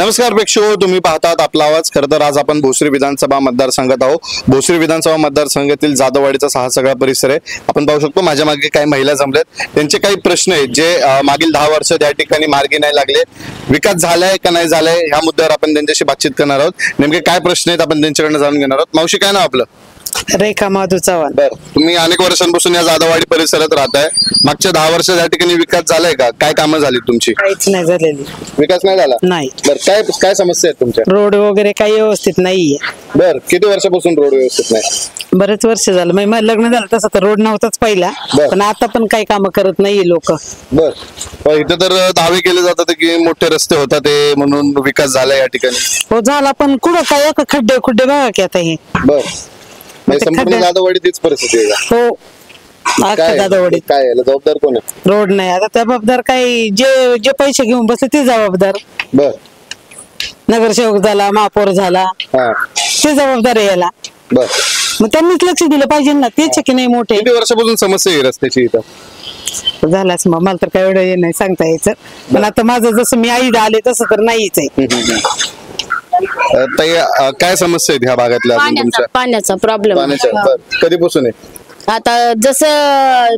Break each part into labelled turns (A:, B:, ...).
A: नमस्कार प्रेक्षक, तुम्ही पाहतात आपला आवाज। खरं तर आज आपण भोसरी विधानसभा मतदारसंघात आहोत। भोसरी विधानसभा मतदारसंघातील जाधववाडीचा हा सगळा परिसर आहे। आपण पाहू शकतो माझ्या मागे काही महिला जमल्यात, त्यांचे काही प्रश्न आहेत जे मागील 10 वर्ष त्या ठिकाणी मार्गी नाही लागले। विकास झालाय का नाही झालाय ह्या मुद्द्यावर आपण त्यांच्याशी बातचीत करणार आहोत। नेमके काय प्रश्न आहेत आपण त्यांच्याकडनं जाणून घेणार आहोत। मावशी, काय नाव आपलं?
B: रेखा माधू चव्हाण।
A: बर, तुम्ही अनेक वर्षांपासून या जाधववाडी परिसरात राहताय। मागच्या 10 वर्षात या ठिकाणी विकास झालाय का? काय कामं झाली तुमची?
B: काहीच नाही झालेली।
A: विकास नाही झाला?
B: नाही।
A: बर, काय काय समस्या आहेत तुमच्या?
B: रोड वगैरे काही व्यवस्थित नाहीये।
A: बर, किती वर्षापासून रोड व्यवस्थित नाही?
B: बरेच वर्ष झालं। माझं लग्न झालं तसं तर रोड नव्हताच पहिला, पण आता पण काही काम करत नाहीये लोक।
A: बर, इथं तर दावे केले जातात की मोठे रस्ते होतात ते म्हणून विकास झाला या ठिकाणी।
B: हो झाला, पण कुठं काय खड्डे खुड्डे बघा की आता हे।
A: बर, संपूर्ण जाधववाडी तीच परिस्थिती आहे का?
B: हो,
A: काय
B: दादावाडीत
A: काय याला जबाबदार कोण आहे?
B: रोड नाही। आता जबाबदार काही जे जे पैसे घेऊन बसले ते जबाबदार।
A: बर,
B: नगरसेवक झाला, महापौर झाला,
A: हा,
B: ते जबाबदार आहे याला।
A: बर,
B: मग त्यांनीच लक्ष दिलं पाहिजे ना, तेच की नाही मोठे।
A: किती वर्षापासून समस्या आहे रस्त्याची इथं?
B: झालाच मग, मला तर काय एवढं हे नाही सांगता यायचं, पण आता माझं जसं मी आई आले तसं तर नाहीच आहे।
A: ताई, काय समस्या आहेत ह्या भागातल्या अजून तुमच्या?
C: पाण्याचा प्रॉब्लेम।
A: पाण्याच्या कधीपासून आहे?
C: आता जसं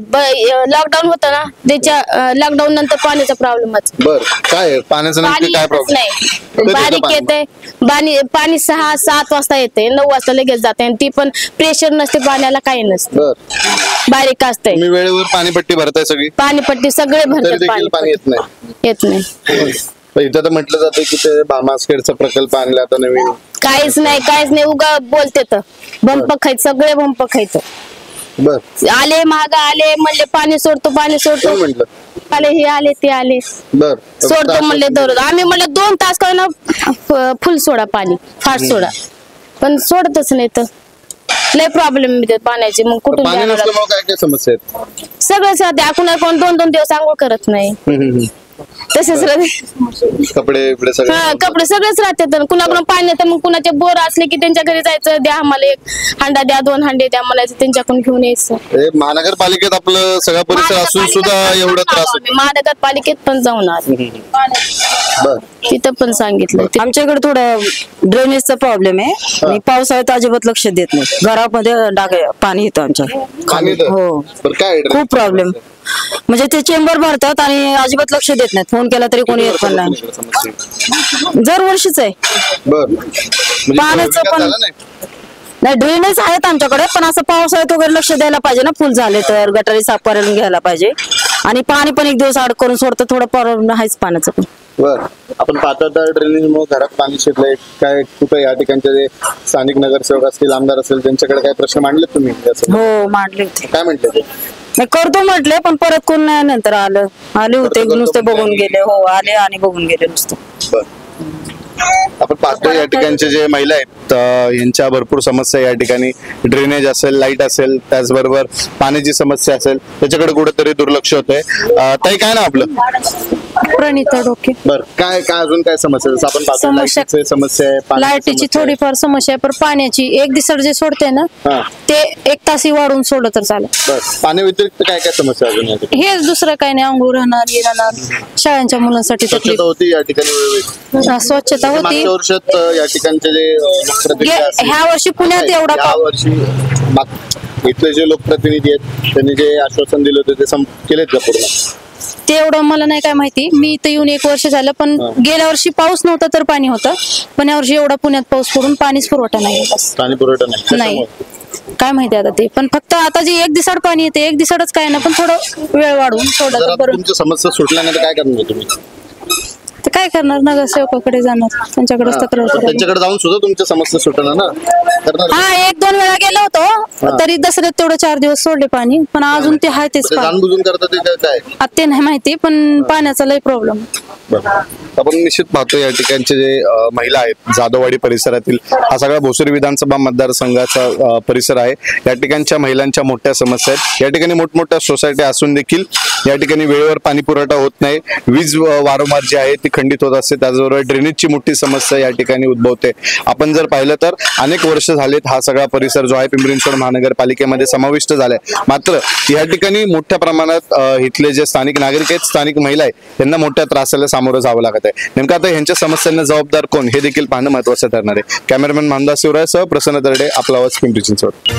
C: लॉकडाऊन होतं ना, त्याच्या लॉकडाऊन नंतर पाण्याचा प्रॉब्लेमच।
A: बर, काय आहे? पाण्याचं नेमकं काय प्रॉब्लेम?
C: नाही, बारीक येते पाणी 6-7 वाजता येते, 9 वाजता लगेच जाते, आणि ती पण प्रेशर नसते पाण्याला, काही नसते,
A: बर,
C: बारीक असते।
A: तुम्ही वेळेवर पाणीपट्टी भरताय सगळी?
C: पाणीपट्टी सगळे
A: तरी
C: भरतात,
A: देखील पाणी येत नाही?
C: येत नाही।
A: इथं तर म्हटलं जातं की ते भामासखेडचा प्रकल्प आणला आता नवीन।
C: काहीच नाही, उगा बोलते तर बंप खायचं, सगळे बंप खायचं।
A: बर,
C: आले महाग आले म्हणले पाणी सोडतो
A: कोण म्हटलं?
C: आले, हे आले ते आले,
A: बर,
C: सोडतो म्हणले दररोज। आम्ही म्हणले 2 तास काय ना फुल सोडा, पाणी फास्ट सोडा, पण सोडतच नाही तर लय प्रॉब्लेम पाण्याचे। मग कुठून
A: पाणी नसल्यामुळे काय काय समस्या आहेत?
C: सगळं साध्या कोण 2-2 दिवस आंघोळ करत नाही, तसेच
A: कपडे
C: कपडे सगळेच राहतात। कुणाकडून पाणी नाही तर मग कुणाचे बोर असले की त्यांच्या घरी जायचं, द्या आम्हाला 1 हांडा द्या, 2 हांडे द्या, मला त्यांच्याकडून घेऊन यायचं।
A: महानगरपालिकेत आपलं सगळा परिसर असून सुद्धा एवढा त्रास आहे?
C: महानगरपालिकेत पण जाऊन आले,
A: बर,
C: तिथं पण सांगितलं।
D: आमच्याकडे थोडं ड्रेनेजचा प्रॉब्लेम आहे, आणि पावसाळ्यात अजिबात लक्ष देत नाही। घरामध्ये पाणी येतं आमच्या खाली। हो, खूप प्रॉब्लेम, म्हणजे ते चेंबर भरतात आणि अजिबात लक्ष देत नाहीत। फोन केला तरी कोणी येत पण नाही। दरवर्षीच आहे पाण्याचं पण नाही। ड्रेनेज आहेत आमच्याकडे, पण असं पावसाळ्यात वगैरे लक्ष द्यायला पाहिजे ना, फुल झाले तर गटारी साफ करून घ्यायला पाहिजे, आणि पाणी पण 1 दिवस आड करून सोडतं, थोडं प्रॉब्लेम आहेच पाण्याचं पण।
A: बर, आपण पाहतो तर ड्रेनेजमुळे घरात पाणी शिरलंय काय? कुठं या ठिकाणचे जे स्थानिक नगरसेवक असतील, आमदार असतील, त्यांच्याकडे काय प्रश्न मांडले तुम्ही?
D: हो, मांडले होते।
A: काय म्हटले ते?
D: नाही, करतो म्हटले, पण परत कोण नाही। नंतर आले होते, नुसते बघून गेले। हो, आले आणि बघून गेले नुसतं।
A: बर, आपण पाहतो या ठिकाणचे जे महिला आहेत यांच्या भरपूर समस्या या ठिकाणी। ड्रेनेज असेल, लाईट असेल, त्याचबरोबर पाण्याची समस्या असेल, त्याच्याकडे कुठेतरी दुर्लक्ष होतंय। ताई, काय ना आपलं?
D: प्रणिता डोके।
A: बर, काय अजून काय समस्या? जसं आपण पाहतो लाईटीची समस्या आहे,
D: लाईटीची थोडीफार समस्या आहे, पण पाण्याची 1 दिवसाड जे सोडते ना, ते 1 तास वाढून सोडलं तर चालेल।
A: बर, पाणी व्यतिरिक्त काय काय समस्या अजून?
D: हेच, दुसरं काही नाही। अंघोळ राहणार, शाळांच्या मुलांसाठी तकलीफ
A: होती या ठिकाणी,
D: स्वच्छता होती।
A: मागच्या वर्षात या ठिकाणचे जे
D: ह्या वर्षी पुण्यात एवढा
A: इथले जे लोकप्रतिनिधी आहेत त्यांनी जे आश्वासन दिलं होतं ते केलेत का पूर्ण?
D: ते एवढं मला नाही काय माहिती, मी इथं येऊन 1 वर्ष झालं, पण गेल्या वर्षी पाऊस नव्हता तर पाणी होतं, पण या वर्षी एवढा पुण्यात पाऊस पडून पाणीच पुरवठा नाही।
A: पाणी पुरवठा नाही
D: काय माहिती आता ते, पण फक्त आता जे 1 दिवसाड पाणी येते, 1 दिवसाडच काय ना, पण थोडं वेळ वाढवून सोडलं तर बरं।
A: तुमच्या समस्या सुटल्यानंतर काय करणार तुम्ही?
D: तर काय करणार, नगरसेवकाकडे जाणार, त्यांच्याकडेच तक्रार करणार।
A: त्यांच्याकडे जाऊन सुद्धा तुमच्या समस्या सुटणार ना?
D: हा, 1-2 वेळा गेलो होतो, तरी दसऱ्यात तेवढं 4 दिवस सोडले पाणी, पण अजून ते आहे तेच पाणी।
A: जाणबुजून करतात ते काय?
D: ते नाही माहिती, पण पाण्याचा लय प्रॉब्लेम।
A: आपण निश्चित पाहतो या ठिकाणचे जे महिला आहेत जाधववाडी परिसरातील, हा सगळा भोसरी विधानसभा मतदारसंघाचा परिसर आहे। या ठिकाणच्या महिलांच्या मोठ्या समस्या आहेत। या ठिकाणी मोठमोठ्या सोसायटी असून देखील या ठिकाणी वेळेवर पाणी पुरवठा होत नाही, वीज वारंवार जी आहे ती खंडित होत असते, त्याचबरोबर ड्रेनेजची मोठी समस्या या ठिकाणी उद्भवते। आपण जर पाहिलं तर अनेक वर्ष झालेत हा सगळा परिसर जो आहे पिंपरी-चिंचवड महानगरपालिकेमध्ये समाविष्ट झालाय, मात्र या ठिकाणी मोठ्या प्रमाणात इथले जे स्थानिक नागरिक आहेत, स्थानिक महिला आहेत, त्यांना मोठ्या त्रासाला सामोरं जावं लागत करण्यात आहे. नेमकं आता ह्यांच्या समस्यांना जबाबदार कोण हे देखील पाहणं महत्त्वाचं ठरणार आहे. कॅमेरामॅन मानदास शिवराय सह प्रसन्न तरडे, आपला आवाज पिंपरी चिंचवड.